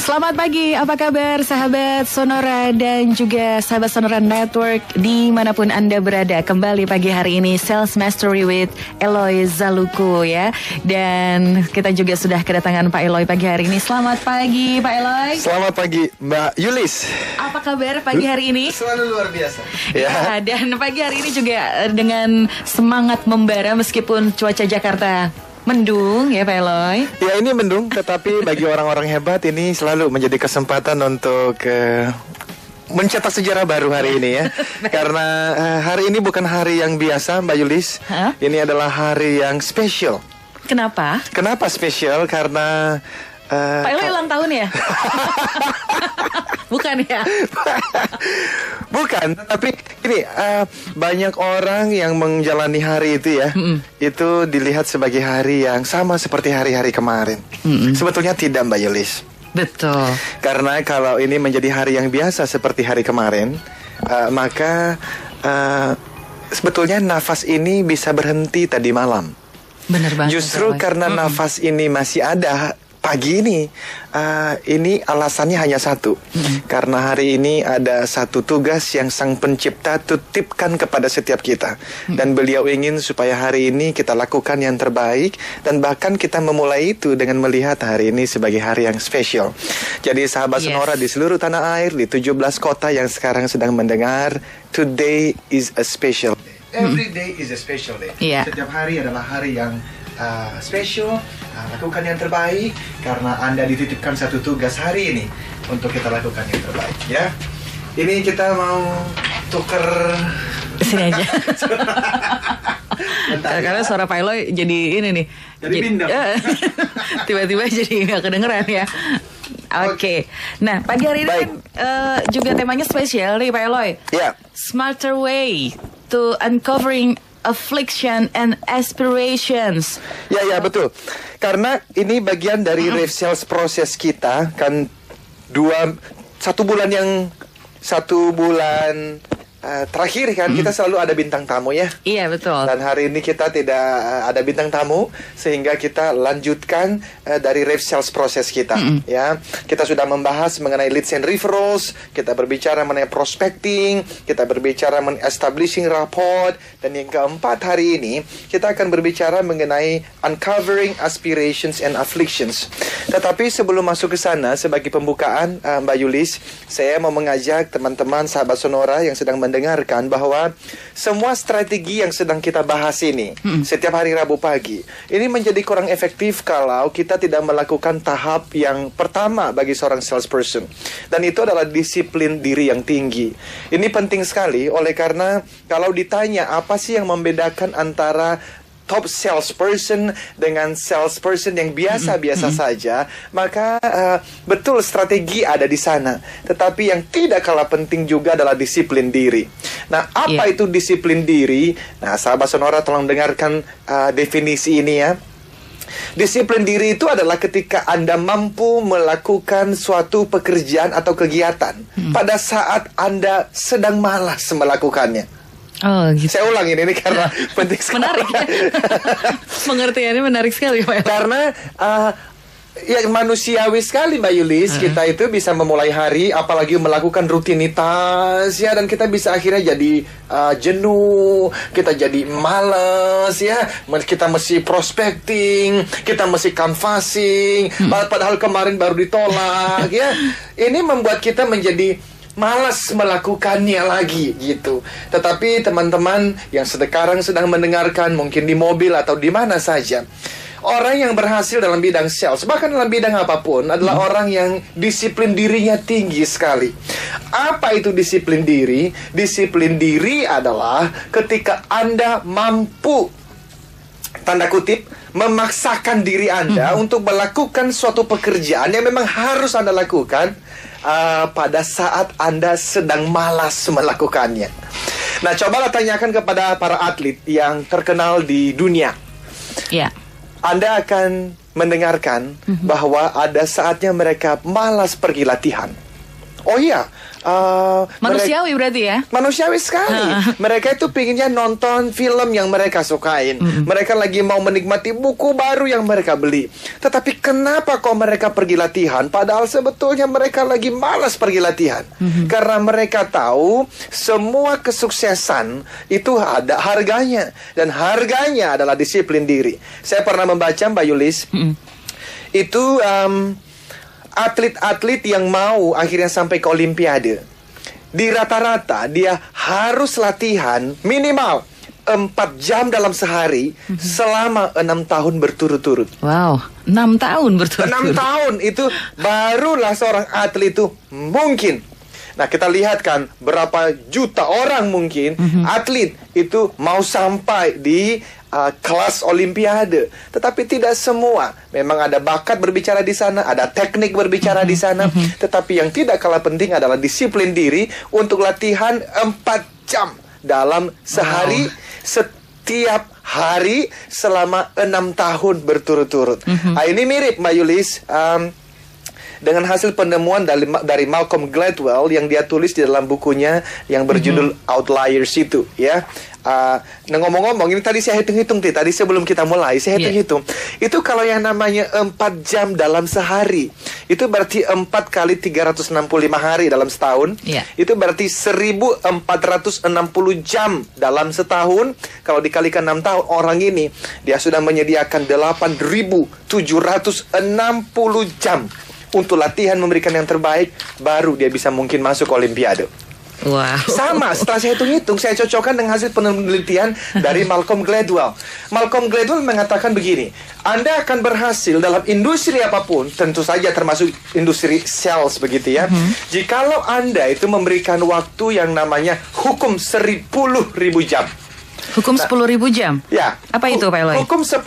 Selamat pagi, apa kabar sahabat Sonora dan juga sahabat Sonora Network dimanapun Anda berada. Kembali pagi hari ini Sales Mastery with Eloy Zaluku ya. Dan kita juga sudah kedatangan Pak Eloy pagi hari ini. Selamat pagi Pak Eloy. Selamat pagi Mbak Yulis. Apa kabar pagi hari ini? Selalu luar biasa ya. Dan pagi hari ini juga dengan semangat membara meskipun cuaca Jakarta mendung ya Pak Eloy. Ya ini mendung, tetapi bagi orang-orang hebat ini selalu menjadi kesempatan untuk mencetak sejarah baru hari ini ya. Karena hari ini bukan hari yang biasa Mbak Yulis. Ini adalah hari yang spesial. Kenapa? Kenapa spesial? Karena Pak Eloy ulang tahun ya? Bukan ya? Bukan, tapi ini banyak orang yang menjalani hari itu ya, itu dilihat sebagai hari yang sama seperti hari-hari kemarin. Sebetulnya tidak Mbak Yulis. Betul. Karena kalau ini menjadi hari yang biasa seperti hari kemarin, maka sebetulnya nafas ini bisa berhenti tadi malam. Benar banget. Justru karena nafas ini masih ada pagi ini alasannya hanya satu. Karena hari ini ada satu tugas yang Sang Pencipta titipkan kepada setiap kita. Dan beliau ingin supaya hari ini kita lakukan yang terbaik. Dan bahkan kita memulai itu dengan melihat hari ini sebagai hari yang spesial. Jadi sahabat Sonora di seluruh tanah air, di 17 kota yang sekarang sedang mendengar, today is a special day. Every day is a special day. Setiap hari adalah hari yang special. Lakukan yang terbaik karena Anda dititipkan satu tugas hari ini untuk kita lakukan yang terbaik ya. Ini kita mau tuker sini aja. Karena suara Pak Eloy jadi ini nih. Jadi bindang. Tiba-tiba jadi nggak kedengeran ya. Oke. Nah pagi hari ini kan juga temanya spesial nih Pak Eloy. Smarter way to uncovering affliction and aspirations. Ya betul. Karena ini bagian dari Rev Sales proses kita kan satu bulan terakhir kan kita selalu ada bintang tamu ya. Iya betul. Dan hari ini kita tidak ada bintang tamu sehingga kita lanjutkan dari Rev Sales proses kita ya. Kita sudah membahas mengenai leads and referrals, kita berbicara mengenai prospecting, kita berbicara mengenai establishing rapport, dan yang keempat hari ini kita akan berbicara mengenai uncovering aspirations and afflictions. Tetapi sebelum masuk ke sana sebagai pembukaan Mbak Yulis, saya mau mengajak teman-teman sahabat Sonora yang sedang mendengarkan bahwa semua strategi yang sedang kita bahas ini setiap hari Rabu pagi ini menjadi kurang efektif kalau kita tidak melakukan tahap yang pertama bagi seorang salesperson, dan itu adalah disiplin diri yang tinggi. Ini penting sekali oleh karena kalau ditanya apa sih yang membedakan antara top salesperson dengan salesperson yang biasa-biasa saja, maka betul strategi ada di sana. Tetapi yang tidak kalah penting juga adalah disiplin diri. Nah, apa itu disiplin diri? Nah, sahabat Sonora tolong dengarkan definisi ini ya. Disiplin diri itu adalah ketika Anda mampu melakukan suatu pekerjaan atau kegiatan pada saat Anda sedang malas melakukannya. Oh, gitu. Saya ulangi ini karena penting sekali. Menarik. Pengertiannya menarik sekali Pak. Karena ya manusiawi sekali Mbak Yulis, kita itu bisa memulai hari apalagi melakukan rutinitas ya, dan kita bisa akhirnya jadi jenuh, kita jadi malas ya, kita mesti prospecting, kita mesti canvassing, padahal kemarin baru ditolak ya. Ini membuat kita menjadi malas melakukannya lagi gitu. Tetapi teman-teman yang sekarang sedang mendengarkan mungkin di mobil atau di mana saja, orang yang berhasil dalam bidang sales, bahkan dalam bidang apapun, adalah orang yang disiplin dirinya tinggi sekali. Apa itu disiplin diri? Disiplin diri adalah ketika Anda mampu, tanda kutip, memaksakan diri Anda untuk melakukan suatu pekerjaan yang memang harus Anda lakukan pada saat Anda sedang malas melakukannya. Nah, cobalah tanyakan kepada para atlet yang terkenal di dunia. Anda akan mendengarkan bahwa ada saatnya mereka malas pergi latihan. Oh iya, manusiawi berarti ya? Manusiawi sekali. Mereka itu pinginnya nonton film yang mereka sukain. Mereka lagi mau menikmati buku baru yang mereka beli. Tetapi kenapa kok mereka pergi latihan? Padahal sebetulnya mereka lagi malas pergi latihan. Karena mereka tahu semua kesuksesan itu ada harganya. Dan harganya adalah disiplin diri. Saya pernah membaca, Mbak Yulis, itu atlet-atlet yang mau akhirnya sampai ke Olimpiade, di rata-rata dia harus latihan minimal 4 jam dalam sehari selama 6 tahun berturut-turut. Wow, 6 tahun berturut-turut. 6 tahun itu barulah seorang atlet itu mungkin. Nah, kita lihat kan berapa juta orang mungkin atlet itu mau sampai di kelas Olimpiade. Tetapi tidak semua. Memang ada bakat berbicara di sana, ada teknik berbicara di sana. Tetapi yang tidak kalah penting adalah disiplin diri untuk latihan 4 jam dalam sehari, setiap hari selama 6 tahun berturut-turut. Ini mirip, Mbak Yulis, dengan hasil penemuan dari Malcolm Gladwell yang dia tulis di dalam bukunya yang berjudul Outliers itu, ya. Ngomong-ngomong, ini tadi saya hitung-hitung, tadi sebelum kita mulai, saya hitung-hitung. Itu kalau yang namanya 4 jam dalam sehari, itu berarti 4 kali 365 hari dalam setahun. Itu berarti 1460 jam dalam setahun. Kalau dikalikan 6 tahun, orang ini, dia sudah menyediakan 8.760 jam untuk latihan memberikan yang terbaik, baru dia bisa mungkin masuk ke Olimpiade. Wow. Sama, setelah saya hitung-hitung, saya cocokkan dengan hasil penelitian dari Malcolm Gladwell. Malcolm Gladwell mengatakan begini, Anda akan berhasil dalam industri apapun, tentu saja termasuk industri sales begitu ya. Jikalau Anda itu memberikan waktu yang namanya hukum 10.000 jam. Hukum 10.000 jam? Ya. Apa itu, Pak Eloy? Hukum 10.000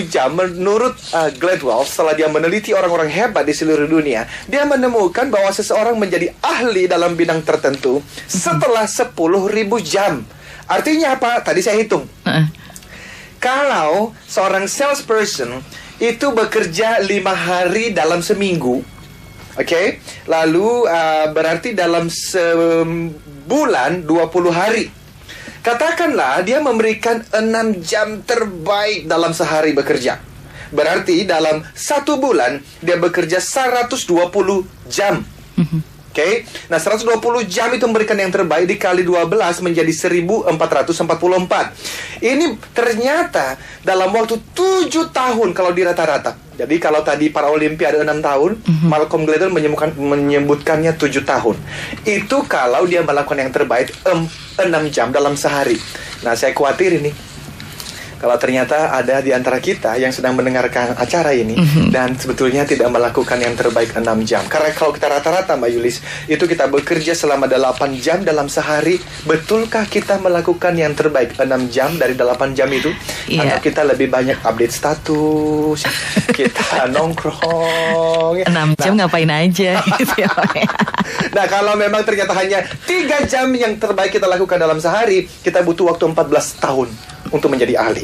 jam menurut Gladwell, setelah dia meneliti orang-orang hebat di seluruh dunia, dia menemukan bahwa seseorang menjadi ahli dalam bidang tertentu setelah 10.000 jam. Artinya apa? Tadi saya hitung. Kalau seorang salesperson itu bekerja 5 hari dalam seminggu, oke? Lalu berarti dalam sebulan 20 hari. Katakanlah dia memberikan 6 jam terbaik dalam sehari bekerja. Berarti dalam 1 bulan dia bekerja 120 jam. Oke, nah 120 jam itu memberikan yang terbaik, dikali 12 menjadi 1444. Ini ternyata dalam waktu 7 tahun kalau di rata-rata. Jadi kalau tadi para Olimpiade 6 tahun, Malcolm Gladwell menyebutkannya 7 tahun. Itu kalau dia melakukan yang terbaik 6 jam dalam sehari. Nah, saya khawatir ini kalau ternyata ada di antara kita yang sedang mendengarkan acara ini dan sebetulnya tidak melakukan yang terbaik 6 jam. Karena kalau kita rata-rata, Mbak Yulis, itu kita bekerja selama 8 jam dalam sehari. Betulkah kita melakukan yang terbaik 6 jam dari 8 jam itu? Atau kita lebih banyak update status, kita nongkrong. 6 jam ngapain aja gitu ya. Nah, kalau memang ternyata hanya 3 jam yang terbaik kita lakukan dalam sehari, kita butuh waktu 14 tahun untuk menjadi ahli.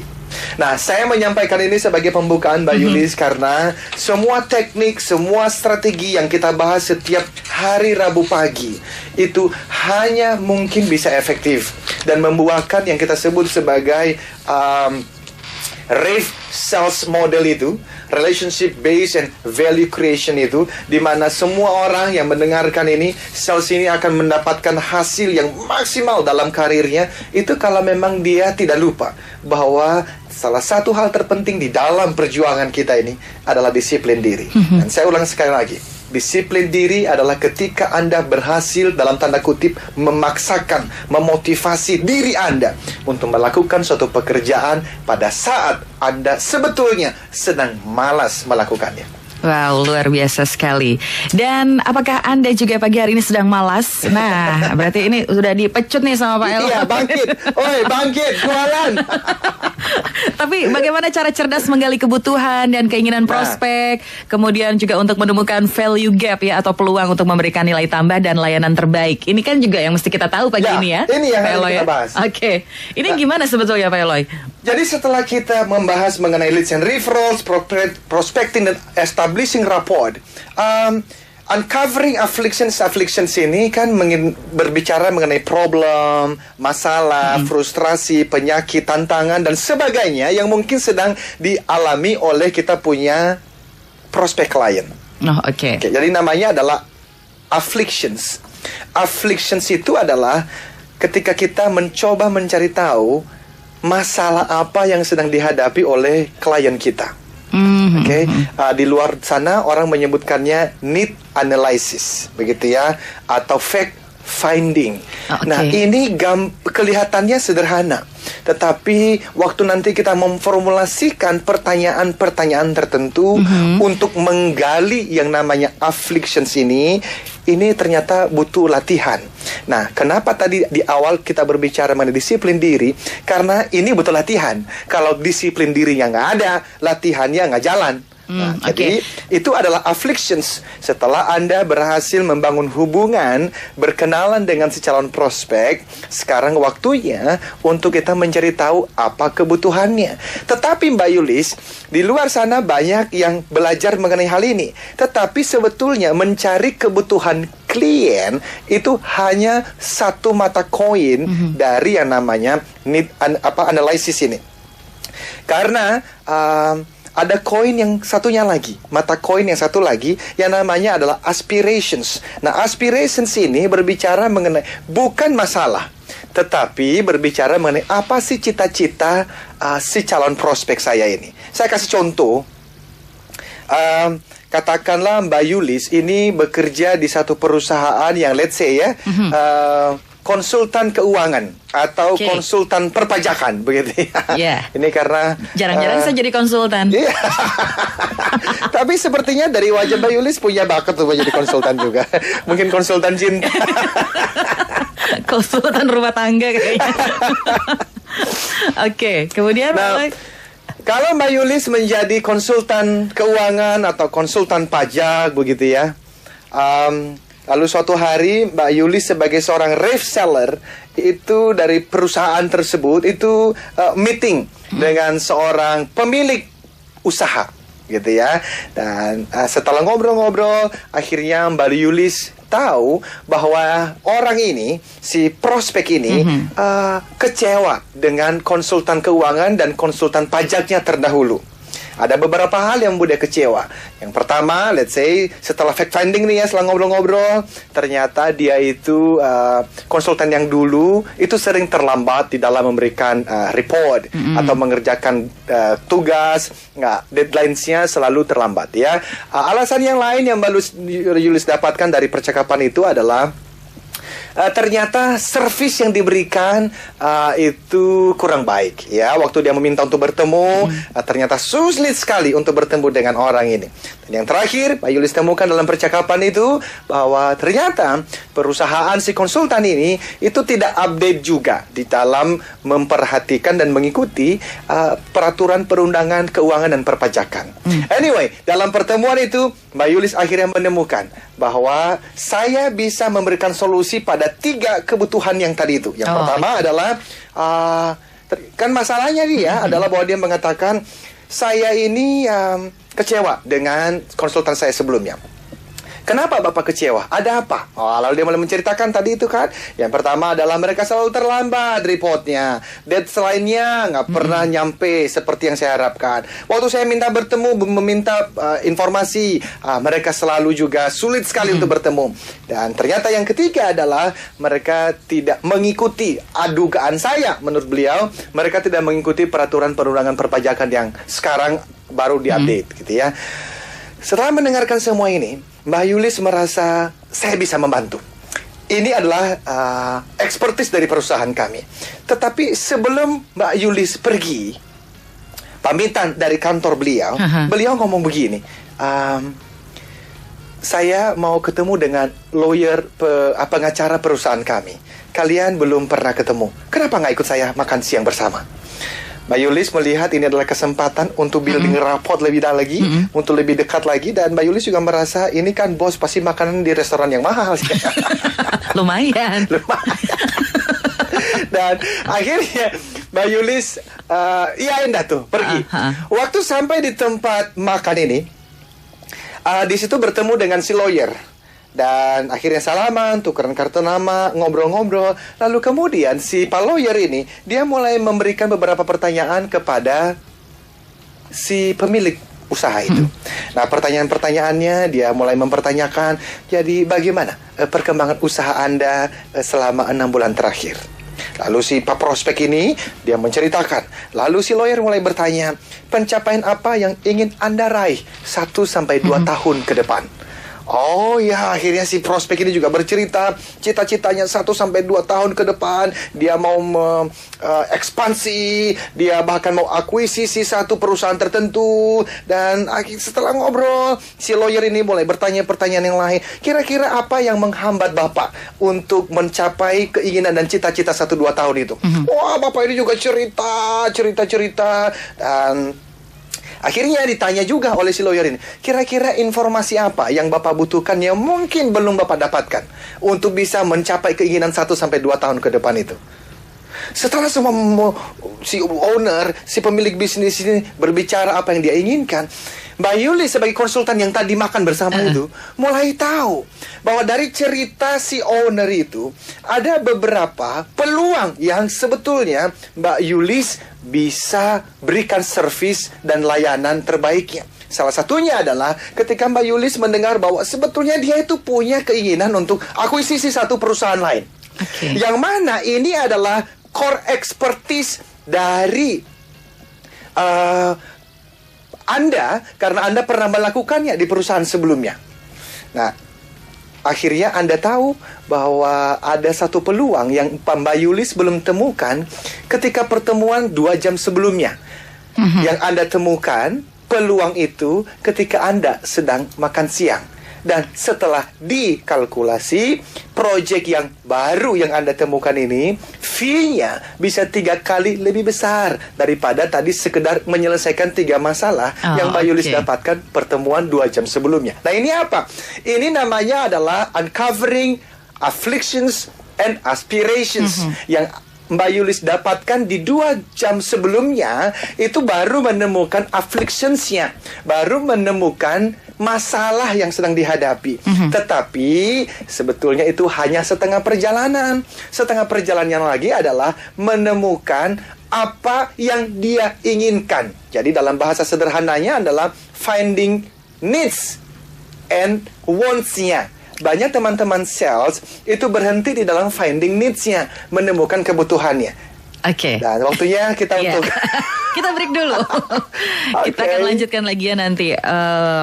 Nah, saya menyampaikan ini sebagai pembukaan, Mbak Yulis, karena semua teknik, semua strategi yang kita bahas setiap hari Rabu pagi itu hanya mungkin bisa efektif dan membuahkan yang kita sebut sebagai RAVE sales model itu, relationship based and value creation itu, di mana semua orang yang mendengarkan ini, sales ini akan mendapatkan hasil yang maksimal dalam karirnya. Itu kalau memang dia tidak lupa bahwa salah satu hal terpenting di dalam perjuangan kita ini adalah disiplin diri. Dan saya ulang sekali lagi, disiplin diri adalah ketika Anda berhasil dalam tanda kutip memaksakan, memotivasi diri Anda untuk melakukan suatu pekerjaan pada saat Anda sebetulnya sedang malas melakukannya. Wow, luar biasa sekali. Dan apakah Anda juga pagi hari ini sedang malas? Nah, berarti ini sudah dipecut nih sama Pak Eloy. Iya, bangkit. Oi, bangkit, jualan. Tapi bagaimana cara cerdas menggali kebutuhan dan keinginan prospek, kemudian juga untuk menemukan value gap ya, atau peluang untuk memberikan nilai tambah dan layanan terbaik. Ini kan juga yang mesti kita tahu pagi ini ya. Ini yang Pak harus Eloy, kita bahas. Oke. Ini gimana sebetulnya Pak Eloy? Jadi setelah kita membahas mengenai leads and referrals, prospecting dan establishing rapport, uncovering afflictions ini kan berbicara mengenai problem, masalah, frustrasi, penyakit, tantangan dan sebagainya yang mungkin sedang dialami oleh kita punya prospek klien. Oh, oke. Jadi namanya adalah afflictions. Afflictions itu adalah ketika kita mencoba mencari tahu masalah apa yang sedang dihadapi oleh klien kita. Di luar sana orang menyebutkannya need analysis, begitu ya, atau fact finding. Nah, ini kelihatannya sederhana, tetapi waktu nanti kita memformulasikan pertanyaan-pertanyaan tertentu untuk menggali yang namanya afflictions ini ternyata butuh latihan. Nah, kenapa tadi di awal kita berbicara mengenai disiplin diri? Karena ini butuh latihan. Kalau disiplin dirinya nggak ada, latihannya nggak jalan. Jadi itu adalah afflictions. Setelah Anda berhasil membangun hubungan, berkenalan dengan si calon prospek, sekarang waktunya untuk kita mencari tahu apa kebutuhannya. Tetapi Mbak Yulis, di luar sana banyak yang belajar mengenai hal ini. Tetapi sebetulnya mencari kebutuhan klien itu hanya satu mata koin dari yang namanya need analysis ini. Karena ada koin yang satunya lagi, mata koin yang satu lagi yang namanya adalah aspirations. Nah, aspirations ini berbicara mengenai bukan masalah, tetapi berbicara mengenai apa sih cita-cita si calon prospek saya ini. Saya kasih contoh. Katakanlah Mbak Yulis ini bekerja di satu perusahaan yang let's say ya, konsultan keuangan atau konsultan perpajakan, begitu ya. Ini karena jarang-jarang saya jadi konsultan. Tapi sepertinya dari wajah Mbak Yulis punya bakat untuk menjadi konsultan juga. Mungkin konsultan cinta. Konsultan rumah tangga kayaknya. Kemudian kalau Mbak Yulis menjadi konsultan keuangan atau konsultan pajak, begitu ya. Lalu suatu hari Mbak Yulis sebagai seorang reseller itu dari perusahaan tersebut itu meeting dengan seorang pemilik usaha, gitu ya. Dan setelah ngobrol-ngobrol, akhirnya Mbak Yulis tahu bahwa orang ini, si prospek ini kecewa dengan konsultan keuangan dan konsultan pajaknya terdahulu. Ada beberapa hal yang mudah kecewa. Yang pertama, let's say setelah fact finding nih ya, setelah ngobrol-ngobrol, ternyata dia itu konsultan yang dulu itu sering terlambat di dalam memberikan report atau mengerjakan tugas, deadlines-nya selalu terlambat ya. Alasan yang lain yang Mbak Yulis dapatkan dari percakapan itu adalah ternyata servis yang diberikan itu kurang baik ya. Waktu dia meminta untuk bertemu, ternyata sulit sekali untuk bertemu dengan orang ini. Dan yang terakhir, Pak Yulis temukan dalam percakapan itu bahwa ternyata perusahaan si konsultan ini itu tidak update juga di dalam memperhatikan dan mengikuti peraturan perundangan keuangan dan perpajakan. Anyway, dalam pertemuan itu Mbak Yulis akhirnya menemukan bahwa saya bisa memberikan solusi pada 3 kebutuhan yang tadi itu. Yang pertama adalah kan masalahnya dia adalah bahwa dia mengatakan saya ini kecewa dengan konsultan saya sebelumnya. Kenapa Bapak kecewa? Ada apa? Lalu dia mulai menceritakan tadi itu kan. Yang pertama adalah mereka selalu terlambat reportnya. Deadline-nya nggak pernah nyampe seperti yang saya harapkan. Waktu saya minta bertemu, meminta informasi, mereka selalu juga sulit sekali untuk bertemu. Dan ternyata yang ketiga adalah mereka tidak mengikuti dugaan saya, menurut beliau, mereka tidak mengikuti peraturan perundangan perpajakan yang sekarang baru diupdate, gitu ya. Setelah mendengarkan semua ini, Mbak Yulis merasa saya bisa membantu. Ini adalah expertise dari perusahaan kami. Tetapi sebelum Mbak Yulis pergi, pamitan dari kantor beliau, beliau ngomong begini, saya mau ketemu dengan lawyer pengacara perusahaan kami. Kalian belum pernah ketemu. Kenapa nggak ikut saya makan siang bersama? Mbak Yulis melihat ini adalah kesempatan untuk building rapport lebih dalam lagi, untuk lebih dekat lagi. Dan Mbak Yulis juga merasa ini kan bos pasti makanan di restoran yang mahal. Lumayan. Dan akhirnya Mbak Yulis iyain dah tuh pergi. Waktu sampai di tempat makan ini, di situ bertemu dengan si lawyer. Dan akhirnya salaman, tukeran kartu nama, ngobrol-ngobrol. Lalu kemudian si Pak lawyer ini, dia mulai memberikan beberapa pertanyaan kepada si pemilik usaha itu. Nah, pertanyaan-pertanyaannya dia mulai mempertanyakan, jadi bagaimana perkembangan usaha Anda selama 6 bulan terakhir? Lalu si Pak prospek ini, dia menceritakan. Lalu si lawyer mulai bertanya, pencapaian apa yang ingin Anda raih 1-2 tahun ke depan? Oh ya, akhirnya si prospek ini juga bercerita cita-citanya 1-2 tahun ke depan. Dia mau ekspansi, dia bahkan mau akuisisi satu perusahaan tertentu. Dan setelah ngobrol, si lawyer ini mulai bertanya pertanyaan yang lain. Kira-kira apa yang menghambat Bapak untuk mencapai keinginan dan cita-cita 1-2 tahun itu? Wah, Bapak ini juga cerita. Dan akhirnya ditanya juga oleh si lawyer ini, kira-kira informasi apa yang Bapak butuhkan yang mungkin belum Bapak dapatkan untuk bisa mencapai keinginan 1-2 tahun ke depan itu? Setelah semua si owner, si pemilik bisnis ini berbicara apa yang dia inginkan, Mbak Yuli sebagai konsultan yang tadi makan bersama itu mulai tahu bahwa dari cerita si owner itu ada beberapa peluang yang sebetulnya Mbak Yulis bisa berikan servis dan layanan terbaiknya. Salah satunya adalah ketika Mbak Yulis mendengar bahwa sebetulnya dia itu punya keinginan untuk akuisisi satu perusahaan lain. Yang mana ini adalah core expertise dari Anda, karena Anda pernah melakukannya di perusahaan sebelumnya. Nah, akhirnya Anda tahu bahwa ada satu peluang yang Mbak Yulis belum temukan ketika pertemuan 2 jam sebelumnya. Yang Anda temukan peluang itu ketika Anda sedang makan siang. Dan setelah dikalkulasi, proyek yang baru yang Anda temukan ini, fee-nya bisa 3 kali lebih besar daripada tadi sekedar menyelesaikan 3 masalah yang Mbak Yulis dapatkan pertemuan 2 jam sebelumnya. Nah, ini apa? Ini namanya adalah uncovering afflictions and aspirations. Yang Mbak Yulis dapatkan di 2 jam sebelumnya, itu baru menemukan afflictions-nya, baru menemukan masalah yang sedang dihadapi. Tetapi sebetulnya itu hanya setengah perjalanan. Setengah perjalanan lagi adalah menemukan apa yang dia inginkan. Jadi dalam bahasa sederhananya adalah finding needs and wants-nya. Banyak teman-teman sales itu berhenti di dalam finding needs-nya, menemukan kebutuhannya. Dan waktunya kita untuk kita break dulu. Kita akan lanjutkan lagi ya nanti.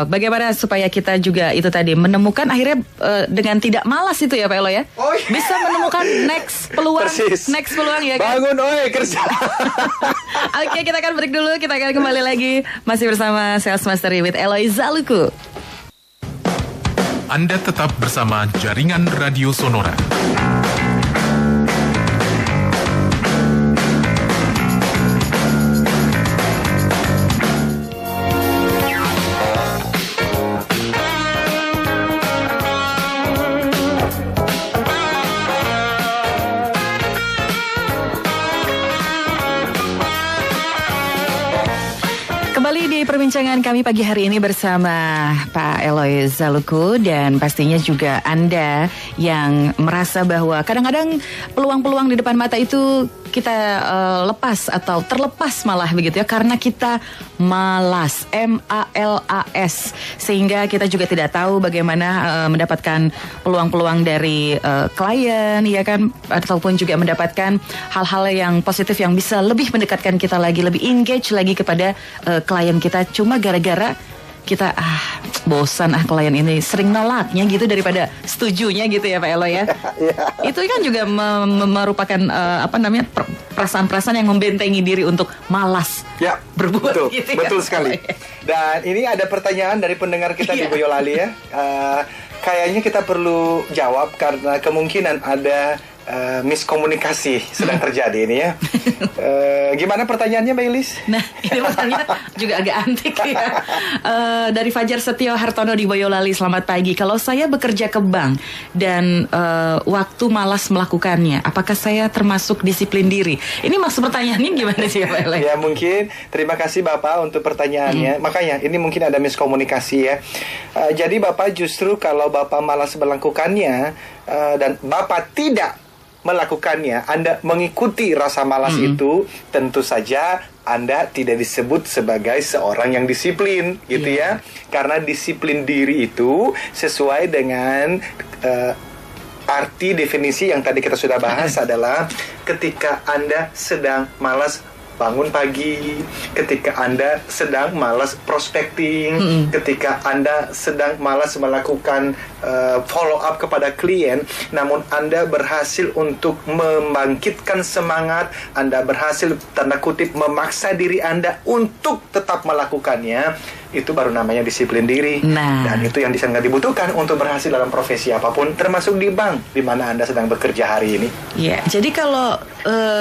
Bagaimana supaya kita juga itu tadi menemukan akhirnya dengan tidak malas itu ya Pak Elo ya. Bisa menemukan next peluang. Next peluang ya kan. Bangun kerja. Oke, kita akan break dulu. Kita akan kembali lagi masih bersama Sales Mastery with Eloy Zaluku. Anda tetap bersama Jaringan Radio Sonora. Kembali di perbincangan kami pagi hari ini bersama Pak Eloy Zaluku, dan pastinya juga Anda yang merasa bahwa kadang-kadang peluang-peluang di depan mata itu kita lepas atau terlepas malah begitu ya, karena kita malas, MALAS, sehingga kita juga tidak tahu bagaimana mendapatkan peluang-peluang dari klien ya kan, ataupun juga mendapatkan hal-hal yang positif yang bisa lebih mendekatkan kita lagi, lebih engage lagi kepada klien kita, cuma gara-gara kita bosan klien ini sering nolaknya gitu daripada setujunya gitu ya Pak Elo ya. Itu kan juga merupakan perasaan-perasaan yang membentengi diri untuk malas berbuat betul, gitu betul ya. sekali. Dan ini ada pertanyaan dari pendengar kita di Boyolali ya. Kayaknya kita perlu jawab karena kemungkinan ada miskomunikasi sedang terjadi ini ya. Gimana pertanyaannya Mbak Yulis? Nah, ini pertanyaan juga agak antik ya. Dari Fajar Setio Hartono di Boyolali, selamat pagi. Kalau saya bekerja ke bank dan waktu malas melakukannya, apakah saya termasuk disiplin diri? Ini maksud pertanyaannya gimana sih Pak Ele? Ya mungkin, terima kasih Bapak untuk pertanyaannya. Makanya ini mungkin ada miskomunikasi ya. Jadi Bapak justru kalau Bapak malas melakukannya dan Bapak tidak melakukannya, Anda mengikuti rasa malas itu, tentu saja Anda tidak disebut sebagai seorang yang disiplin, gitu ya. Karena disiplin diri itu sesuai dengan arti definisi yang tadi kita sudah bahas adalah ketika Anda sedang malas bangun pagi, ketika Anda sedang malas prospecting, ketika Anda sedang malas melakukan follow up kepada klien, namun Anda berhasil untuk membangkitkan semangat, Anda berhasil tanda kutip memaksa diri Anda untuk tetap melakukannya, itu baru namanya disiplin diri. Dan itu yang sangat dibutuhkan untuk berhasil dalam profesi apapun, termasuk di bank di mana Anda sedang bekerja hari ini. Ya, jadi kalau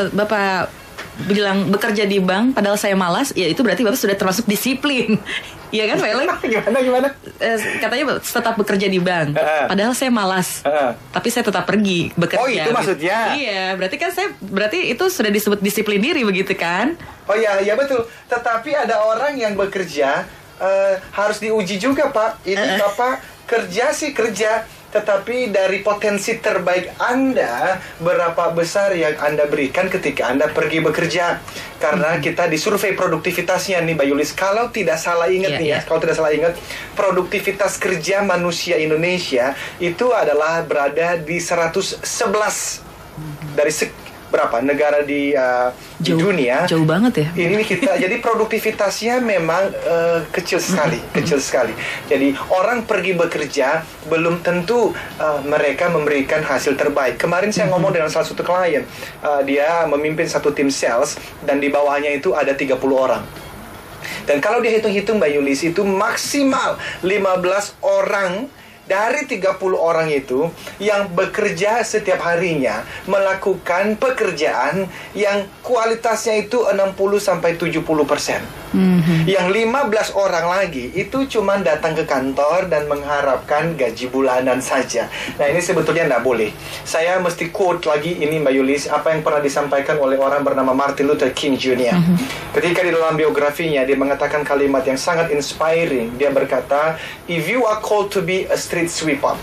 Bapak bilang bekerja di bank padahal saya malas, ya itu berarti Bapak sudah termasuk disiplin. Iya kan Pak Ele? Gimana? Katanya tetap bekerja di bank padahal saya malas, tapi saya tetap pergi bekerja. Oh itu maksudnya? Iya, berarti itu sudah disebut disiplin diri begitu kan? Oh iya betul. Tetapi ada orang yang bekerja harus diuji juga Pak. Ini Bapak kerja sih kerja, tetapi dari potensi terbaik Anda, berapa besar yang Anda berikan ketika Anda pergi bekerja. Karena kita di survei produktivitasnya nih Mbak Yulis, kalau tidak salah ingat produktivitas kerja manusia Indonesia itu adalah berada di 111 dari berapa negara di dunia. Jauh banget ya. Ini kita jadi produktivitasnya memang kecil sekali. Jadi orang pergi bekerja belum tentu mereka memberikan hasil terbaik. Kemarin saya ngomong dengan salah satu klien, dia memimpin satu tim sales dan di bawahnya itu ada 30 orang. Dan kalau dia hitung-hitung Mbak Yulis, itu maksimal 15 orang dari 30 orang itu yang bekerja setiap harinya melakukan pekerjaan yang kualitasnya itu 60-70%. Yang 15 orang lagi itu cuma datang ke kantor dan mengharapkan gaji bulanan saja. Nah ini sebetulnya tidak boleh. Saya mesti quote lagi ini Mbak Yulis, apa yang pernah disampaikan oleh orang bernama Martin Luther King Jr. Ketika di dalam biografinya dia mengatakan kalimat yang sangat inspiring. Dia berkata, "If you are called to be a street sweeper,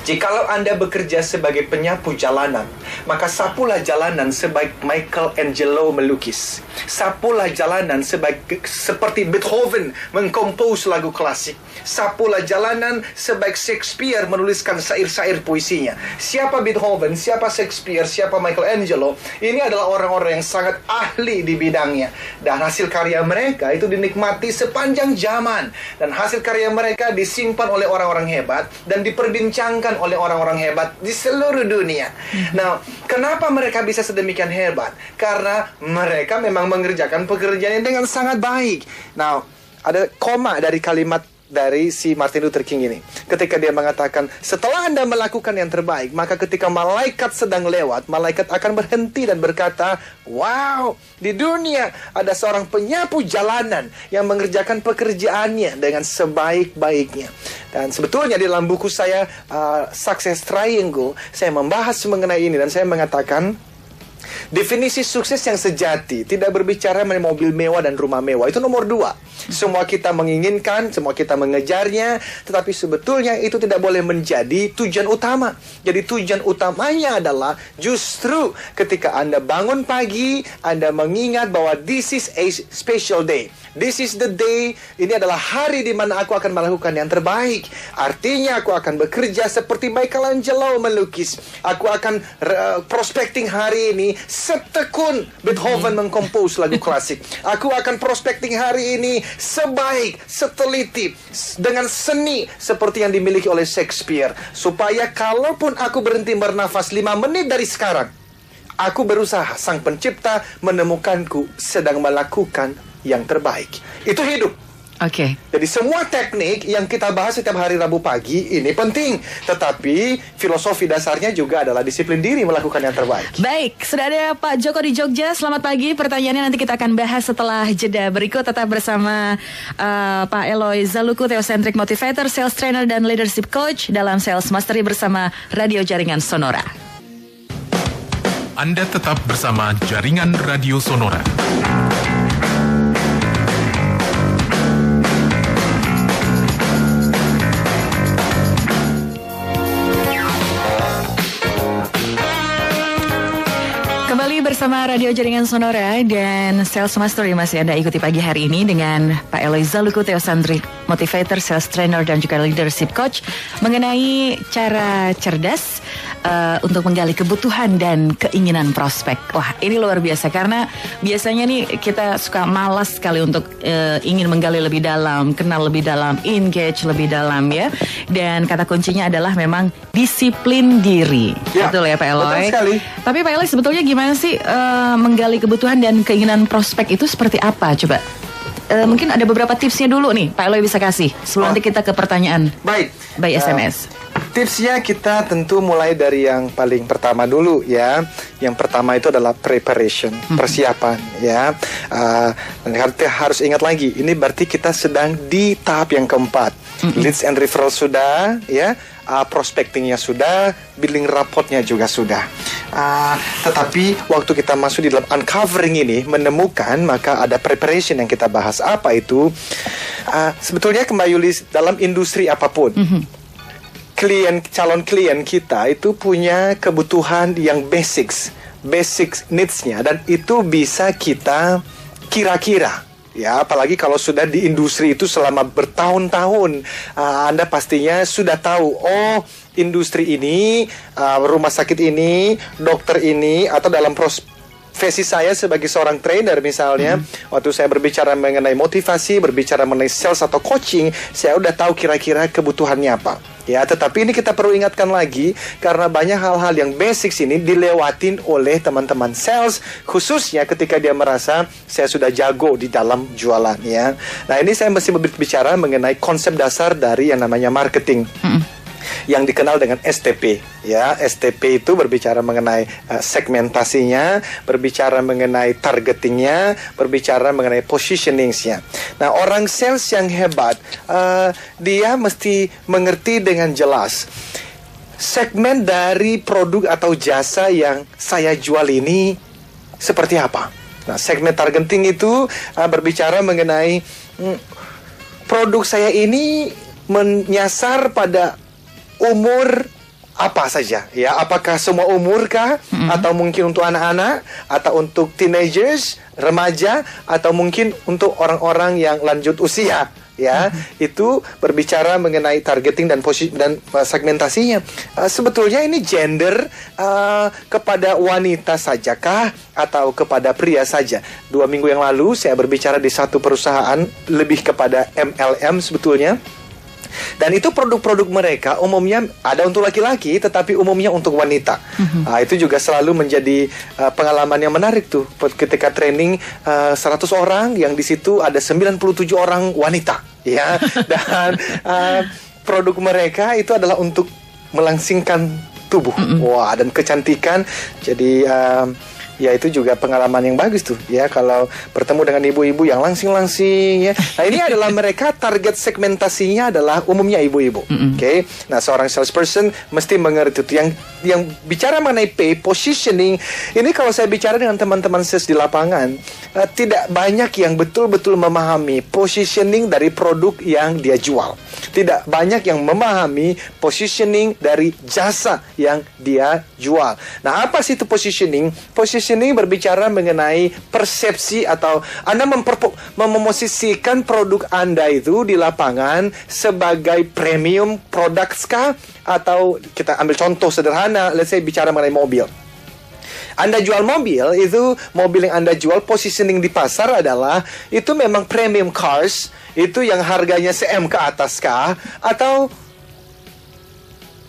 jikalau Anda bekerja sebagai penyapu jalanan, maka sapulah jalanan sebaik Michelangelo melukis. Sapulah jalanan seperti Beethoven mengkompos lagu klasik. Sapulah jalanan sebaik Shakespeare menuliskan syair-syair puisinya." Siapa Beethoven, siapa Shakespeare, siapa Michelangelo? Ini adalah orang-orang yang sangat ahli di bidangnya. Dan hasil karya mereka itu dinikmati sepanjang zaman. Dan hasil karya mereka disimpan oleh orang-orang hebat dan diperbincangkan oleh orang-orang hebat di seluruh dunia. Nah, kenapa mereka bisa sedemikian hebat? Karena mereka memang mengerjakan pekerjaannya dengan sangat baik. Nah, ada koma dari kalimat dari si Martin Luther King ini. Ketika dia mengatakan, setelah Anda melakukan yang terbaik, maka ketika malaikat sedang lewat, malaikat akan berhenti dan berkata, wow, di dunia ada seorang penyapu jalanan yang mengerjakan pekerjaannya dengan sebaik-baiknya. Dan sebetulnya di dalam buku saya, Success Triangle, saya membahas mengenai ini dan saya mengatakan, definisi sukses yang sejati tidak berbicara mengenai mobil mewah dan rumah mewah. Itu nomor 2. Semua kita menginginkan, semua kita mengejarnya, tetapi sebetulnya itu tidak boleh menjadi tujuan utama. Jadi tujuan utamanya adalah justru ketika Anda bangun pagi, Anda mengingat bahwa this is a special day. This is the day, ini adalah hari di mana aku akan melakukan yang terbaik. Artinya aku akan bekerja seperti Michelangelo melukis. Aku akan prospecting hari ini setekun Beethoven mengkompos lagu klasik. Aku akan prospecting hari ini sebaik, seteliti, dengan seni seperti yang dimiliki oleh Shakespeare. Supaya kalaupun aku berhenti bernafas 5 menit dari sekarang, aku berusaha, Sang Pencipta menemukanku sedang melakukan yang terbaik. Itu hidup. Oke. Jadi semua teknik yang kita bahas setiap hari Rabu pagi ini penting. Tetapi filosofi dasarnya juga adalah disiplin diri melakukan yang terbaik. Baik, sudah ada Pak Joko di Jogja. Selamat pagi. Pertanyaannya nanti kita akan bahas setelah jeda berikut. Tetap bersama Pak Eloy Zaluku, Theocentric Motivator, Sales Trainer dan Leadership Coach dalam Sales Mastery bersama Radio Jaringan Sonora. Anda tetap bersama Jaringan Radio Sonora. Kembali bersama Radio Jaringan Sonora dan Sales Mastery masih Anda ikuti pagi hari ini dengan Pak Eloy Zaluku, Theocentric Motivator, Sales Trainer dan juga Leadership Coach mengenai cara cerdas untuk menggali kebutuhan dan keinginan prospek. Wah, ini luar biasa karena biasanya nih kita suka malas sekali untuk ingin menggali lebih dalam, kenal lebih dalam, engage lebih dalam ya. Dan kata kuncinya adalah memang disiplin diri. Ya, betul ya Pak Eloy? betul sekali. Tapi Pak Eloy sebetulnya gimana sih menggali kebutuhan dan keinginan prospek itu seperti apa? Coba mungkin ada beberapa tipsnya dulu nih Pak Eloy bisa kasih sebelum nanti kita ke pertanyaan Baik. by SMS. Tipsnya kita tentu mulai dari yang paling pertama dulu ya. Yang pertama itu adalah preparation, persiapan ya. Harus ingat lagi, ini berarti kita sedang di tahap yang keempat. Leads and referral sudah ya, prospectingnya sudah, building rapportnya juga sudah. Tetapi waktu kita masuk di dalam uncovering ini, menemukan, maka ada preparation yang kita bahas. Apa itu? Sebetulnya kembali dalam industri apapun, calon klien kita itu punya kebutuhan yang basic needs-nya, dan itu bisa kita kira-kira. Ya, apalagi kalau sudah di industri itu selama bertahun-tahun, Anda pastinya sudah tahu, oh industri ini, rumah sakit ini, dokter ini, atau dalam profesi saya sebagai seorang trainer misalnya, waktu saya berbicara mengenai motivasi, berbicara mengenai sales atau coaching, saya udah tahu kira-kira kebutuhannya apa. Ya, tetapi ini kita perlu ingatkan lagi karena banyak hal-hal yang basic ini dilewatin oleh teman-teman sales, khususnya ketika dia merasa saya sudah jago di dalam jualan ya. Nah, ini saya mesti berbicara mengenai konsep dasar dari yang namanya marketing. Yang dikenal dengan STP ya. STP itu berbicara mengenai segmentasinya, berbicara mengenai targetingnya, berbicara mengenai positioningnya. Nah, orang sales yang hebat, dia mesti mengerti dengan jelas segmen dari produk atau jasa yang saya jual ini seperti apa. Nah, segmen targeting itu berbicara mengenai produk saya ini menyasar pada umur apa saja ya, apakah semua umur kah, atau mungkin untuk anak-anak, atau untuk teenagers, remaja, atau mungkin untuk orang-orang yang lanjut usia ya. Itu berbicara mengenai targeting dan segmentasinya. Sebetulnya ini gender kepada wanita sajakah atau kepada pria saja. 2 minggu yang lalu saya berbicara di satu perusahaan lebih kepada MLM sebetulnya. Dan itu produk-produk mereka umumnya ada untuk laki-laki, tetapi umumnya untuk wanita. Itu juga selalu menjadi pengalaman yang menarik tuh. Ketika training 100 orang, yang di situ ada 97 orang wanita, ya. Dan produk mereka itu adalah untuk melangsingkan tubuh, wah, dan kecantikan. Jadi ya itu juga pengalaman yang bagus tuh ya, kalau bertemu dengan ibu-ibu yang langsing-langsing ya. Nah, ini adalah mereka target segmentasinya adalah umumnya ibu-ibu. Oke. Nah, seorang salesperson mesti mengerti itu. Yang bicara mengenai positioning, ini kalau saya bicara dengan teman-teman sales di lapangan, tidak banyak yang betul-betul memahami positioning dari produk yang dia jual. Tidak banyak yang memahami positioning dari jasa yang dia jual. Nah, apa sih itu positioning? Positioning berbicara mengenai persepsi, atau Anda memposisikan produk Anda itu di lapangan sebagai premium products kah? Atau kita ambil contoh sederhana, let's say bicara mengenai mobil. Anda jual mobil, itu mobil yang Anda jual positioning di pasar adalah itu memang premium cars, itu yang harganya se-M ke atas kah? Atau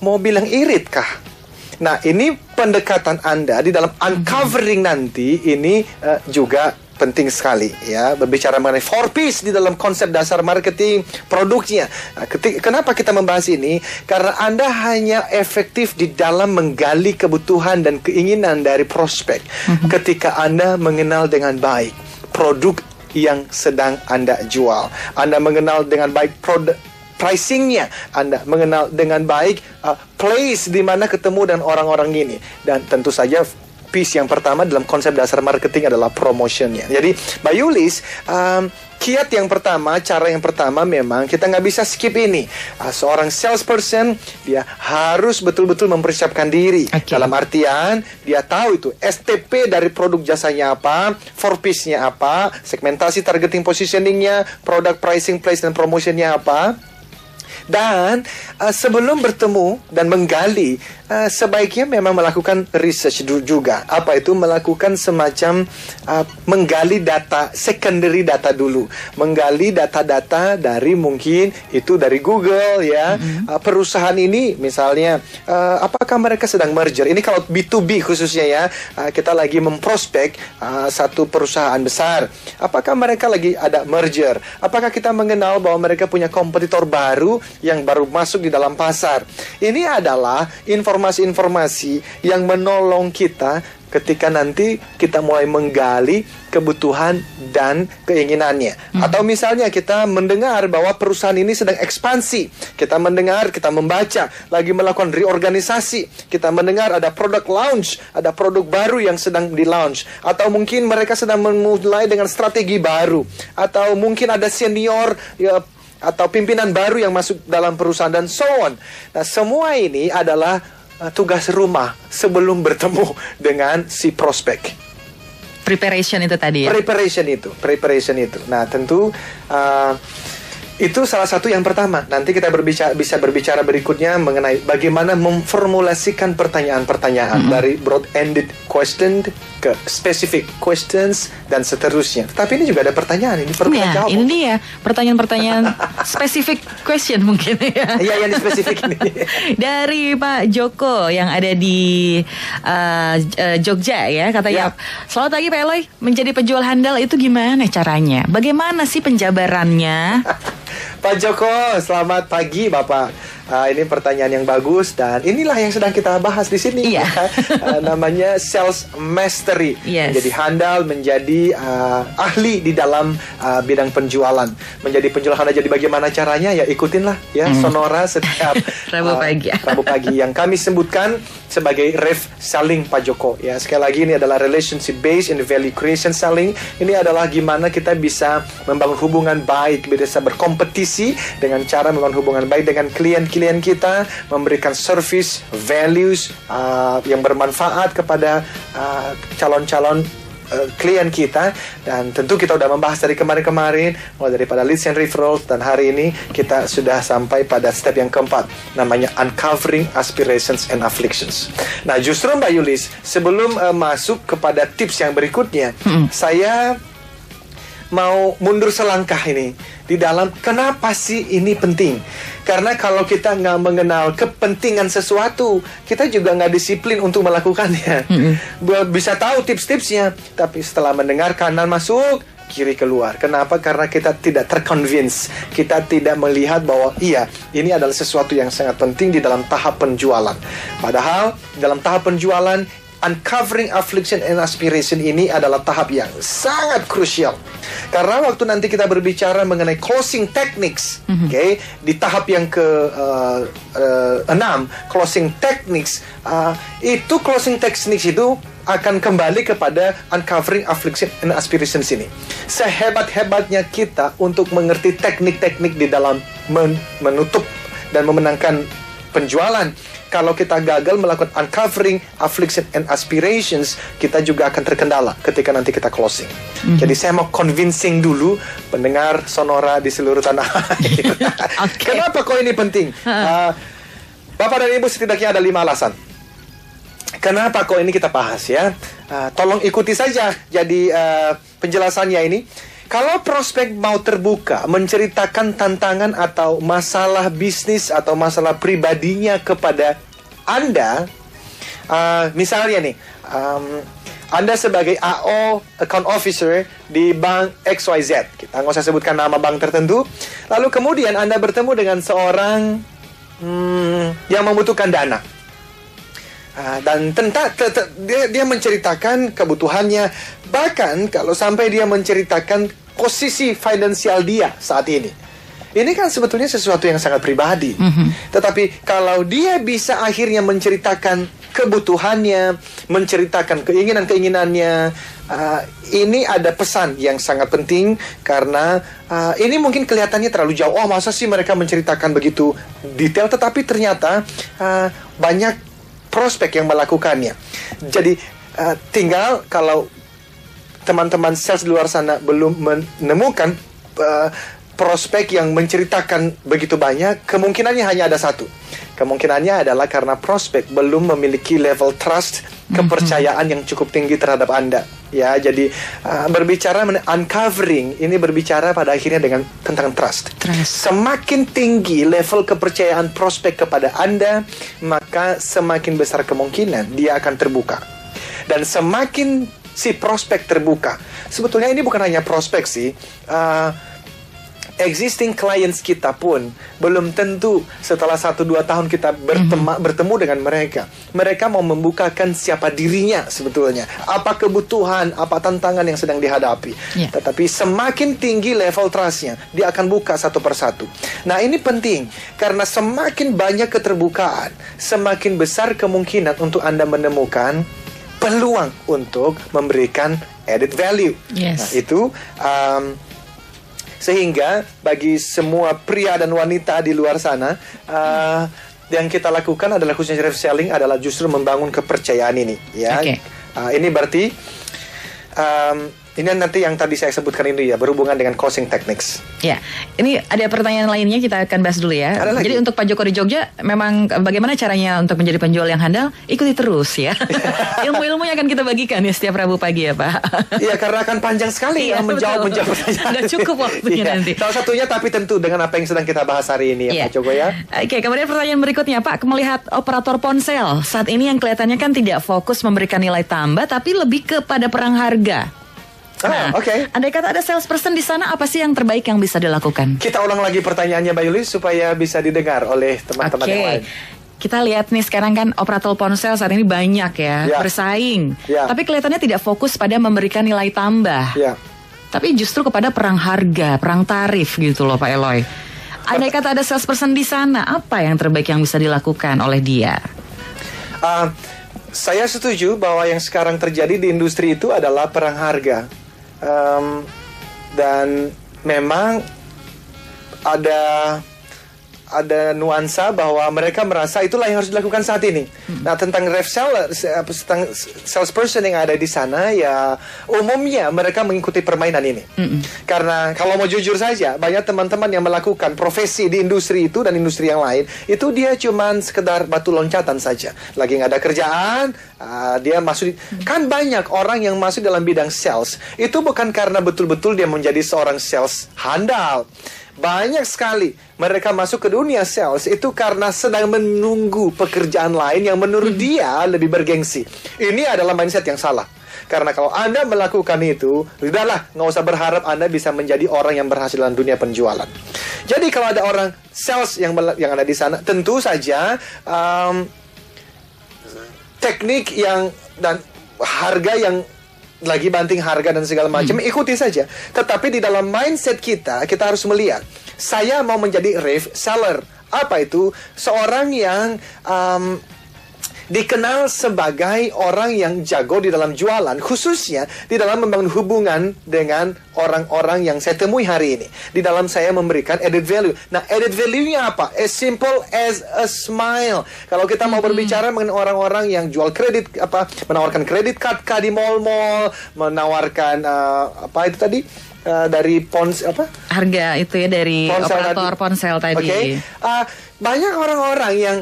mobil yang irit kah? Nah, ini pendekatan Anda di dalam uncovering nanti ini juga penting sekali ya, berbicara mengenai 4Ps di dalam konsep dasar marketing produknya. Kenapa kita membahas ini? Karena Anda hanya efektif di dalam menggali kebutuhan dan keinginan dari prospek ketika Anda mengenal dengan baik produk yang sedang Anda jual. Anda mengenal dengan baik produk pricingnya, Anda mengenal dengan baik place di mana ketemu dan orang-orang ini, dan tentu saja piece yang pertama dalam konsep dasar marketing adalah promotionnya. Jadi Mbak Yulis, kiat yang pertama, cara yang pertama memang kita nggak bisa skip ini. Seorang salesperson dia harus betul-betul mempersiapkan diri. Dalam artian dia tahu itu STP dari produk jasanya apa, 4Ps-nya apa, segmentasi targeting positioningnya, product pricing, place dan promotionnya apa. Dan sebelum bertemu dan menggali, sebaiknya memang melakukan research juga. Apa itu? Melakukan semacam menggali data, secondary data dulu. Menggali data-data dari mungkin itu dari Google ya. Perusahaan ini misalnya, apakah mereka sedang merger? Ini kalau B2B khususnya ya. Kita lagi memprospek satu perusahaan besar. Apakah mereka lagi ada merger? Apakah kita mengenal bahwa mereka punya kompetitor baru yang baru masuk di dalam pasar? Ini adalah informasi-informasi yang menolong kita ketika nanti kita mulai menggali kebutuhan dan keinginannya. Atau misalnya kita mendengar bahwa perusahaan ini sedang ekspansi. Kita mendengar, kita membaca, lagi melakukan reorganisasi. Kita mendengar ada produk launch, ada produk baru yang sedang di-launch. Atau mungkin mereka sedang memulai dengan strategi baru. Atau mungkin ada senior atau pimpinan baru yang masuk dalam perusahaan dan so on. Nah, semua ini adalah tugas rumah sebelum bertemu dengan si prospek. Preparation itu tadi ya? Preparation itu. Nah, tentu itu salah satu yang pertama. Nanti kita bisa berbicara berikutnya mengenai bagaimana memformulasikan pertanyaan-pertanyaan dari broad-ended question ke specific questions dan seterusnya. Tapi ini juga ada pertanyaan, ini perlu kita jawab. Ini dia pertanyaan-pertanyaan specific question mungkin ya. Iya, yang spesifik ini. Dari Pak Joko yang ada di Jogja ya, katanya. Selamat pagi Pak Eloy, menjadi penjual handal itu gimana caranya? Bagaimana sih penjabarannya? Pak Joko, selamat pagi Bapak. Ini pertanyaan yang bagus dan inilah yang sedang kita bahas di sini. Namanya sales mastery. Menjadi handal, menjadi ahli di dalam bidang penjualan. Menjadi penjual handal, jadi bagaimana caranya? Ya ikutinlah ya Sonora setiap Rabu pagi yang kami sebutkan sebagai ref selling Pak Joko. Ya, sekali lagi ini adalah relationship based and value creation selling. Ini adalah gimana kita bisa membangun hubungan baik, bisa berkompetisi dengan cara membangun hubungan baik dengan klien-klien kita, memberikan service, values yang bermanfaat kepada calon-calon klien kita. Dan tentu kita sudah membahas dari kemarin-kemarin, mulai daripada leads and referrals, dan hari ini kita sudah sampai pada step yang keempat, namanya uncovering aspirations and afflictions. Nah, justru Mbak Yulis, sebelum masuk kepada tips yang berikutnya, saya mau mundur selangkah ini di dalam kenapa sih ini penting. Karena kalau kita nggak mengenal kepentingan sesuatu, kita juga nggak disiplin untuk melakukannya. Bisa tahu tips-tipsnya, tapi setelah mendengar kanan masuk, kiri keluar. Kenapa? Karena kita tidak terconvince. Kita tidak melihat bahwa iya, ini adalah sesuatu yang sangat penting di dalam tahap penjualan. Padahal dalam tahap penjualan, uncovering affliction and aspiration ini adalah tahap yang sangat krusial. Karena waktu nanti kita berbicara mengenai closing techniques, di tahap yang ke-6, closing techniques, itu closing techniques itu akan kembali kepada uncovering affliction and aspirations ini. Sehebat-hebatnya kita untuk mengerti teknik-teknik di dalam menutup dan memenangkan penjualan, kalau kita gagal melakukan uncovering affliction and aspirations, kita juga akan terkendala ketika nanti kita closing. Jadi saya mau convincing dulu pendengar Sonora di seluruh tanah air. Kenapa kok ini penting? Bapak dan Ibu, setidaknya ada 5 alasan. Kenapa kok ini kita bahas ya? Tolong ikuti saja jadi penjelasannya ini. Kalau prospek mau terbuka, menceritakan tantangan atau masalah bisnis atau masalah pribadinya kepada Anda, misalnya nih, Anda sebagai AO, account officer di bank XYZ, kita nggak usah sebutkan nama bank tertentu. Lalu kemudian Anda bertemu dengan seorang yang membutuhkan dana. Dan dia menceritakan kebutuhannya. Bahkan kalau sampai dia menceritakan posisi finansial dia saat ini. Ini kan sebetulnya sesuatu yang sangat pribadi. Tetapi kalau dia bisa akhirnya menceritakan kebutuhannya, menceritakan keinginan-keinginannya, ini ada pesan yang sangat penting. Karena ini mungkin kelihatannya terlalu jauh. Oh, masa sih mereka menceritakan begitu detail? Tetapi ternyata banyak prospek yang melakukannya. Jadi tinggal kalau teman-teman sales di luar sana belum menemukan prospek yang menceritakan begitu banyak, kemungkinannya hanya ada satu. Kemungkinannya adalah karena prospek belum memiliki level trust, kepercayaan yang cukup tinggi terhadap Anda. Ya, jadi berbicara uncovering, ini berbicara pada akhirnya tentang trust. Semakin tinggi level kepercayaan prospek kepada Anda, maka semakin besar kemungkinan dia akan terbuka. Dan semakin si prospek terbuka, sebetulnya ini bukan hanya prospek sih, existing clients kita pun belum tentu setelah 1-2 tahun kita bertemu dengan mereka. Mereka mau membukakan siapa dirinya sebetulnya, apa kebutuhan, apa tantangan yang sedang dihadapi. Tetapi semakin tinggi level trustnya, dia akan buka satu persatu. Nah, ini penting karena semakin banyak keterbukaan, semakin besar kemungkinan untuk Anda menemukan peluang untuk memberikan added value. Nah, itu sehingga bagi semua pria dan wanita di luar sana, yang kita lakukan adalah khususnya reselling adalah justru membangun kepercayaan ini. Ya, ini berarti ini nanti yang tadi saya sebutkan ini ya, berhubungan dengan closing techniques. Ya, ini ada pertanyaan lainnya, kita akan bahas dulu ya. Jadi untuk Pak Joko di Jogja, memang bagaimana caranya untuk menjadi penjual yang handal? Ikuti terus ya. Ilmu-ilmunya akan kita bagikan ya setiap Rabu pagi ya Pak. Iya, karena akan panjang sekali ya menjawab pertanyaan. Nggak cukup waktunya nanti. Salah satunya tapi tentu dengan apa yang sedang kita bahas hari ini ya Pak Joko ya. Oke, kemudian pertanyaan berikutnya Pak, melihat operator ponsel saat ini yang kelihatannya kan tidak fokus memberikan nilai tambah, tapi lebih kepada perang harga. Nah, andai kata ada salesperson di sana, apa sih yang terbaik yang bisa dilakukan? Kita ulang lagi pertanyaannya Mbak Yuli supaya bisa didengar oleh teman-teman yang lain. Kita lihat nih sekarang kan operator ponsel saat ini banyak ya, bersaing. Tapi kelihatannya tidak fokus pada memberikan nilai tambah. Tapi justru kepada perang harga, perang tarif gitu loh Pak Eloy. Andai kata ada salesperson di sana, apa yang terbaik yang bisa dilakukan oleh dia? Saya setuju bahwa yang sekarang terjadi di industri itu adalah perang harga. Dan memang ada nuansa bahwa mereka merasa itulah yang harus dilakukan saat ini. Nah, tentang tentang salesperson yang ada di sana, ya umumnya mereka mengikuti permainan ini. Karena kalau mau jujur saja, banyak teman-teman yang melakukan profesi di industri itu dan industri yang lain, itu dia cuman sekedar batu loncatan saja. Lagi nggak ada kerjaan, dia masuk kan banyak orang yang masuk dalam bidang sales itu bukan karena betul-betul dia menjadi seorang sales handal. Banyak sekali mereka masuk ke dunia sales itu karena sedang menunggu pekerjaan lain yang menurut dia lebih bergengsi. Ini adalah mindset yang salah. Karena kalau Anda melakukan itu, udahlah, nggak usah berharap Anda bisa menjadi orang yang berhasil dalam dunia penjualan. Jadi kalau ada orang sales yang ada di sana, tentu saja teknik dan harga yang lagi banting harga dan segala macam, ikuti saja. Tetapi di dalam mindset kita harus melihat, saya mau menjadi reseller. Apa itu? Seorang yang dikenal sebagai orang yang jago di dalam jualan, khususnya di dalam membangun hubungan dengan orang-orang yang saya temui hari ini. Di dalam saya memberikan added value. Nah, added value-nya apa? As simple as a smile. Kalau kita mau berbicara mengenai orang-orang yang jual kredit, menawarkan kredit card di mall-mall, menawarkan apa itu tadi? Dari harga itu ya, dari operator ponsel tadi. Banyak orang-orang yang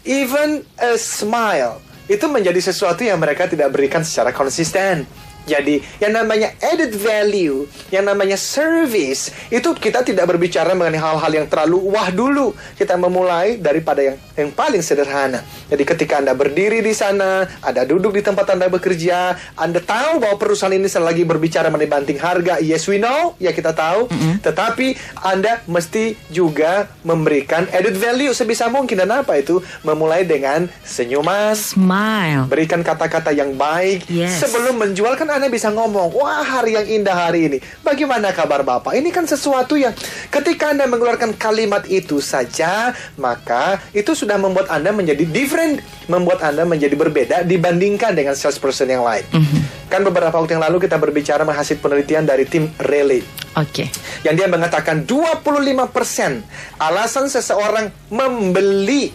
even a smile itu menjadi sesuatu yang mereka tidak berikan secara konsisten. Jadi yang namanya added value, yang namanya service, itu kita tidak berbicara mengenai hal-hal yang terlalu wah dulu. Kita memulai daripada yang paling sederhana. Jadi ketika Anda berdiri di sana, Anda duduk di tempat Anda bekerja, Anda tahu bahwa perusahaan ini lagi berbicara mengenai banting harga. Yes, we know, ya kita tahu. Tetapi Anda mesti juga memberikan added value sebisa mungkin. Dan apa itu? Memulai dengan senyuman, Smile. berikan kata-kata yang baik. Yes. Sebelum menjual kan Anda bisa ngomong, wah hari yang indah hari ini. Bagaimana kabar Bapak? Ini kan sesuatu yang ketika Anda mengeluarkan kalimat itu saja, maka itu sudah membuat Anda menjadi different, membuat Anda menjadi berbeda dibandingkan dengan salesperson yang lain. Kan beberapa waktu yang lalu kita berbicara hasil penelitian dari tim Relay. Oke. Yang dia mengatakan 25% alasan seseorang membeli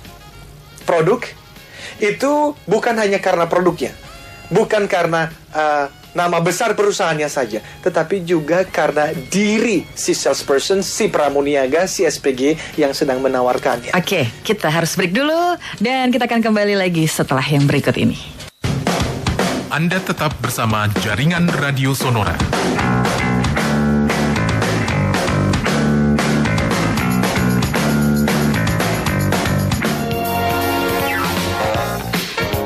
produk itu bukan hanya karena produknya, bukan karena nama besar perusahaannya saja, tetapi juga karena diri si salesperson, si pramuniaga, si SPG yang sedang menawarkannya. Oke, kita harus break dulu dan kita akan kembali lagi setelah yang berikut ini. Anda tetap bersama Jaringan Radio Sonora.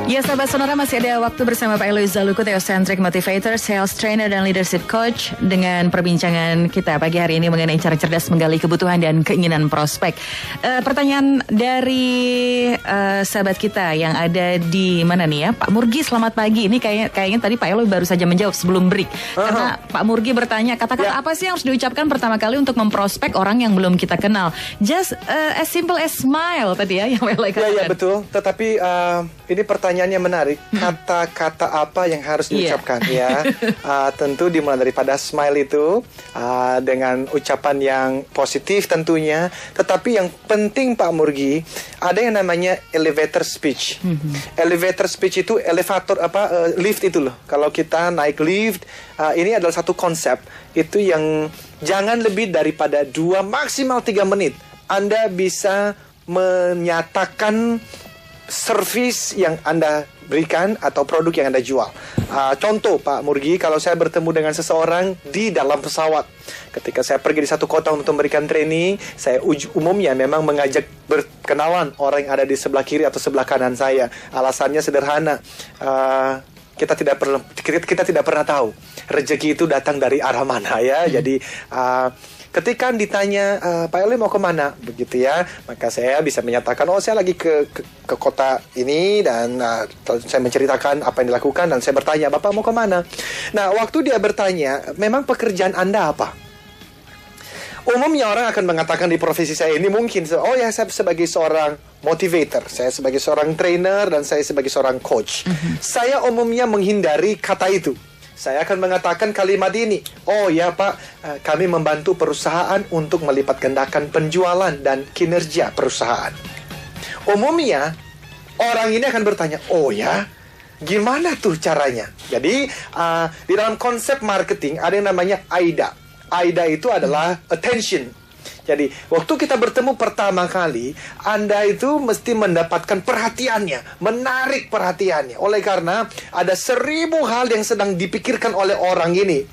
Ya sahabat Sonora, masih ada waktu bersama Pak Eloy Zaluku, Theocentric Motivator, Sales Trainer dan Leadership Coach, dengan perbincangan kita pagi hari ini mengenai cara cerdas menggali kebutuhan dan keinginan prospek. Pertanyaan dari sahabat kita yang ada di mana nih ya, Pak Murgi, selamat pagi. Ini kayaknya tadi Pak Eloy baru saja menjawab sebelum break. Karena Pak Murgi bertanya, kata-kata apa sih yang harus diucapkan pertama kali untuk memprospek orang yang belum kita kenal? Just as simple as smile tadi ya, yang Pak Eloy katakan. Ya betul, tetapi ini pertanyaannya menarik. Kata-kata apa yang harus diucapkan ya? Tentu dimulai daripada smile itu dengan ucapan yang positif tentunya. Tetapi yang penting Pak Murgi, ada yang namanya elevator speech. Elevator speech itu elevator lift itu loh. Kalau kita naik lift, ini adalah satu konsep itu yang jangan lebih daripada 2 maksimal 3 menit Anda bisa menyatakan servis yang Anda berikan atau produk yang Anda jual. Contoh Pak Murgi, kalau saya bertemu dengan seseorang di dalam pesawat, ketika saya pergi di satu kota untuk memberikan training, saya umumnya memang mengajak berkenalan orang yang ada di sebelah kiri atau sebelah kanan saya. Alasannya sederhana, kita tidak pernah tahu rezeki itu datang dari arah mana ya. Jadi ketika ditanya, Pak Eloy mau kemana? Begitu ya, maka saya bisa menyatakan, oh saya lagi ke kota ini, dan saya menceritakan apa yang dilakukan, dan saya bertanya, Bapak mau kemana? Nah, waktu dia bertanya, memang pekerjaan Anda apa? Umumnya orang akan mengatakan di profesi saya ini mungkin, oh ya saya sebagai seorang motivator, saya sebagai seorang trainer, dan saya sebagai seorang coach. Saya umumnya menghindari kata itu. Saya akan mengatakan kalimat ini, oh ya Pak, kami membantu perusahaan untuk melipat gandakan penjualan dan kinerja perusahaan. Umumnya, orang ini akan bertanya, oh ya, gimana tuh caranya? Jadi, di dalam konsep marketing ada yang namanya AIDA. AIDA itu adalah attention. Jadi, waktu kita bertemu pertama kali, Anda itu mesti mendapatkan perhatiannya, menarik perhatiannya. Oleh karena ada 1000 hal yang sedang dipikirkan oleh orang ini.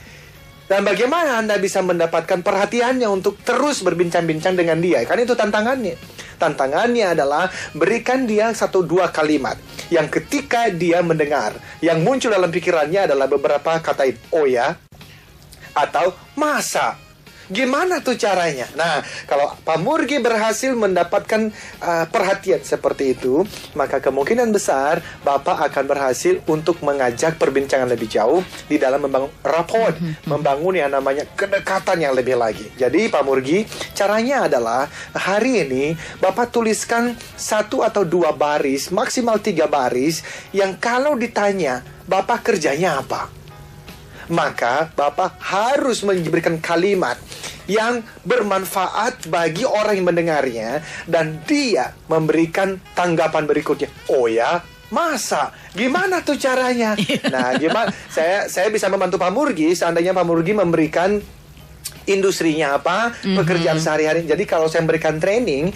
Dan bagaimana Anda bisa mendapatkan perhatiannya untuk terus berbincang-bincang dengan dia? Kan itu tantangannya. Tantangannya adalah berikan dia 1-2 kalimat yang ketika dia mendengar, yang muncul dalam pikirannya adalah beberapa kata, oh ya, atau masa. Gimana tuh caranya? Nah, kalau Pak Murgi berhasil mendapatkan perhatian seperti itu, maka kemungkinan besar Bapak akan berhasil untuk mengajak perbincangan lebih jauh di dalam membangun rapport, membangun yang namanya kedekatan yang lebih lagi. Jadi Pak Murgi, caranya adalah hari ini Bapak tuliskan 1 atau 2 baris, maksimal 3 baris, yang kalau ditanya Bapak kerjanya apa, maka Bapak harus memberikan kalimat yang bermanfaat bagi orang yang mendengarnya, dan dia memberikan tanggapan berikutnya. Oh ya, masa? Gimana tuh caranya? Nah, gimana? Saya bisa membantu Pak Murgi seandainya Pak Murgi memberikan industrinya apa, pekerjaan sehari-hari. Jadi kalau saya memberikan training,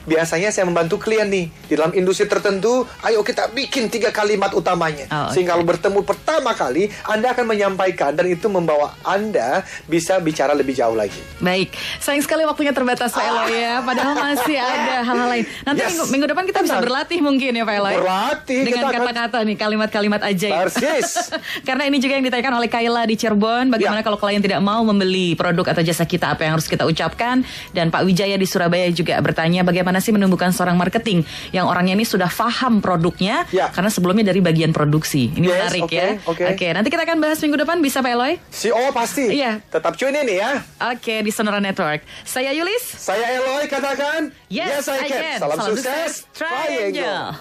biasanya saya membantu klien nih di dalam industri tertentu. Ayo kita bikin 3 kalimat utamanya, sehingga kalau bertemu pertama kali Anda akan menyampaikan, dan itu membawa Anda bisa bicara lebih jauh lagi. Baik, sayang sekali waktunya terbatas Pak Eloy ya. Padahal masih ada hal-hal lain. Nanti minggu depan kita bisa berlatih mungkin ya Pak Eloy. Berlatih dengan kata-kata nih, kalimat-kalimat ajaib. Persis. Karena ini juga yang ditanyakan oleh Kayla di Cirebon. Bagaimana kalau klien tidak mau membeli produk atau jasa kita, apa yang harus kita ucapkan? Dan Pak Wijaya di Surabaya juga bertanya bagaimana sih menumbuhkan seorang marketing yang orangnya ini sudah paham produknya, karena sebelumnya dari bagian produksi. Ini menarik ya. Oke, nanti kita akan bahas minggu depan, bisa Pak Eloy? Pasti. Iya. Tetap tune in ya. Oke, di Sonora Network. Saya Yulis. Saya Eloy, katakan Yes, I can. Salam sukses. Triangle.